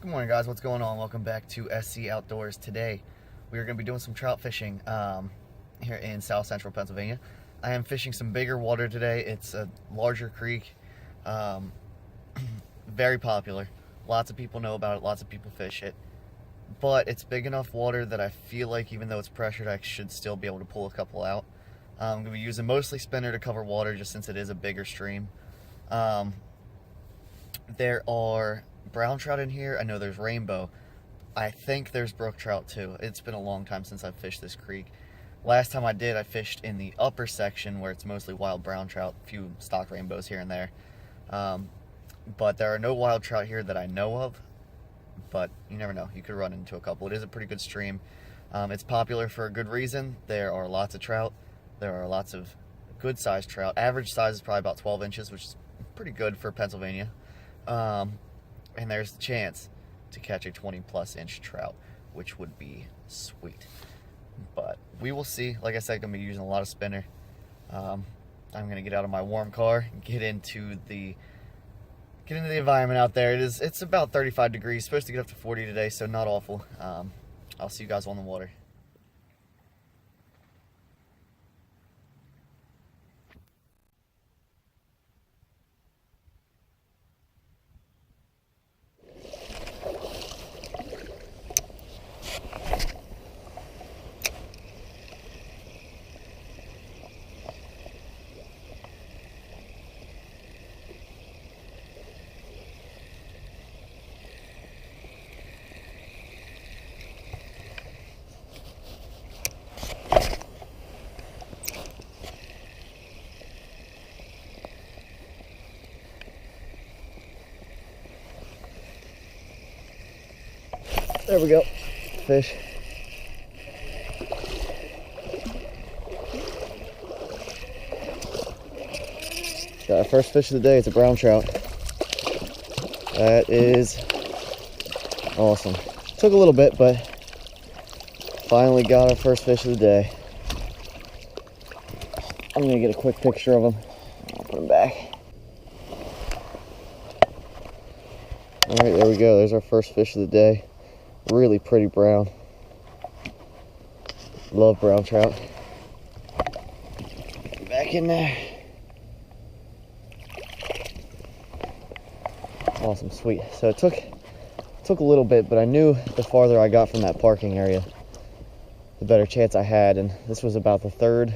Good morning, guys. What's going on? Welcome back to SC Outdoors. Today we are going to be doing some trout fishing here in South Central Pennsylvania. I am fishing some bigger water today. It's a larger creek, very popular. Lots of people know about it, lots of people fish it, but it's big enough water that I feel like even though it's pressured, I should still be able to pull a couple out. I'm going to be using mostly spinner to cover water just since it is a bigger stream. There are brown trout in here. I know there's rainbow. I think there's brook trout too. It's been a long time since I've fished this creek. Last time I did, I fished in the upper section where it's mostly wild brown trout, a few stock rainbows here and there. But there are no wild trout here that I know of, but you never know. You could run into a couple. It is a pretty good stream. It's popular for a good reason. There are lots of trout. There are lots of good sized trout. Average size is probably about 12 inches, which is pretty good for Pennsylvania. And there's the chance to catch a 20+ inch trout, which would be sweet. But we will see. Like I said, I'm going to be using a lot of spinner. I'm going to get out of my warm car and get into the environment out there. It's about 35 degrees, supposed to get up to 40 today, so not awful. I'll see you guys on the water. There we go. Fish. Got our first fish of the day. It's a brown trout. That is awesome. Took a little bit, but finally got our first fish of the day. I'm gonna get a quick picture of him. I'll put him back. All right, there we go. There's our first fish of the day. Really pretty brown. Love brown trout. Back in there. Awesome, sweet. So it took a little bit, but I knew the farther I got from that parking area, the better chance I had. And this was about the third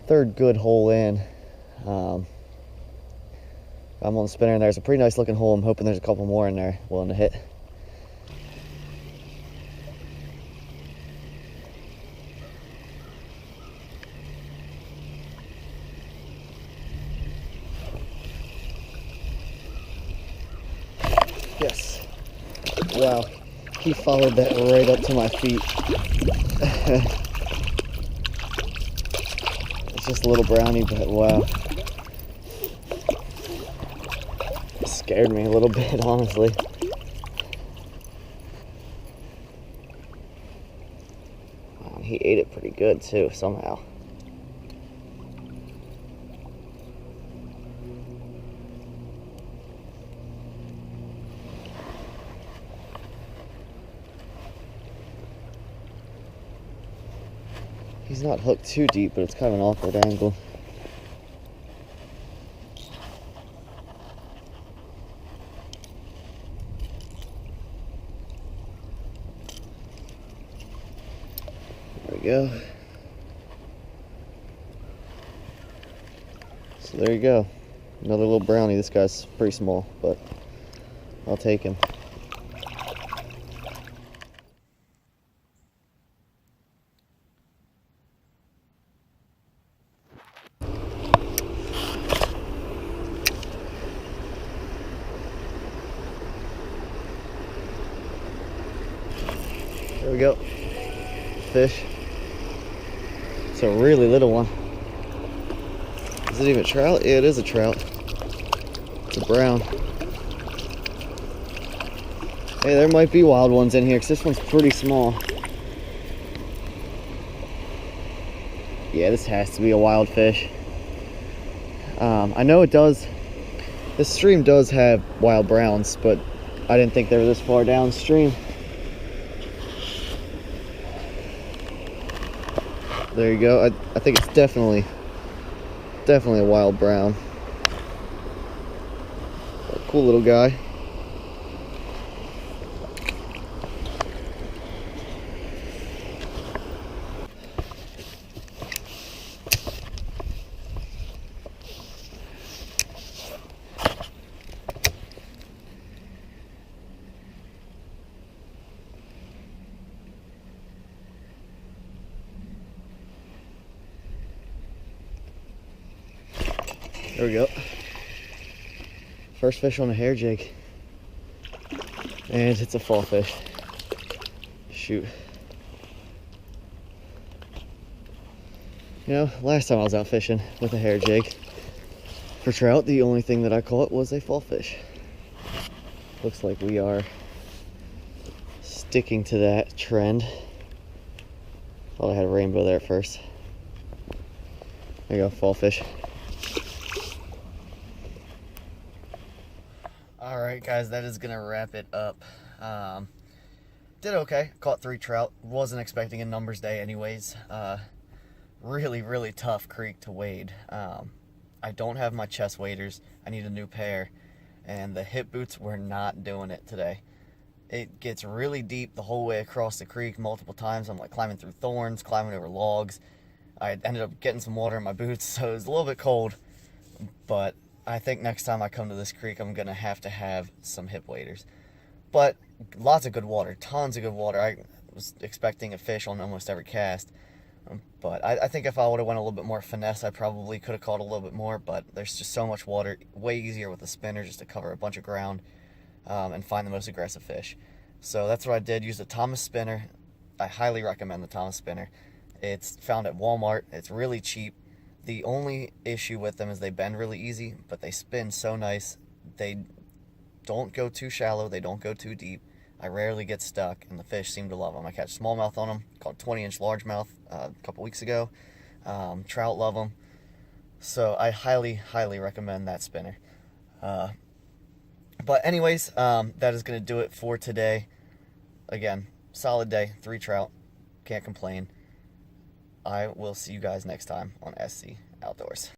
good hole in. I'm on the spinner, and there's a pretty nice looking hole. I'm hoping there's a couple more in there willing to hit. Yes. Wow. He followed that right up to my feet. It's just a little brownie, but wow. It scared me a little bit, honestly. Wow, he ate it pretty good too, somehow. He's not hooked too deep, but it's kind of an awkward angle. There we go. So there you go. Another little brownie. This guy's pretty small, but I'll take him. There we go. Fish. It's a really little one. Is it even a trout? Yeah, it is a trout. It's a brown. Hey, there might be wild ones in here because this one's pretty small. Yeah, this has to be a wild fish. I know it does. This stream does have wild browns, but I didn't think they were this far downstream. There you go. I think it's definitely a wild brown. A cool little guy. There we go. First fish on a hair jig. And it's a fall fish. Shoot. You know, last time I was out fishing with a hair jig for trout, the only thing that I caught was a fall fish. Looks like we are sticking to that trend. Thought I had a rainbow there at first. There you go, fall fish. Alright guys, that is gonna wrap it up. Did okay, caught 3 trout. Wasn't expecting a numbers day anyways. Really tough creek to wade. I don't have my chest waders. I need a new pair, and the hip boots were not doing it today. It gets really deep the whole way across the creek multiple times. I'm like climbing through thorns, climbing over logs. I ended up getting some water in my boots, so it was a little bit cold, but I think next time I come to this creek, I'm going to have some hip waders. But lots of good water, tons of good water. I was expecting a fish on almost every cast. But I think if I would have went a little bit more finesse, I probably could have caught a little bit more. But there's just so much water, way easier with a spinner just to cover a bunch of ground and find the most aggressive fish. So that's what I did, use the Thomas spinner. I highly recommend the Thomas spinner. It's found at Walmart. It's really cheap. The only issue with them is they bend really easy, but they spin so nice. They don't go too shallow. They don't go too deep. I rarely get stuck, and the fish seem to love them. I catch smallmouth on them, caught 20-inch largemouth a couple weeks ago. Trout love them. So I highly recommend that spinner. But anyways, that is going to do it for today. Again, solid day, 3 trout. Can't complain. I will see you guys next time on SC Outdoors.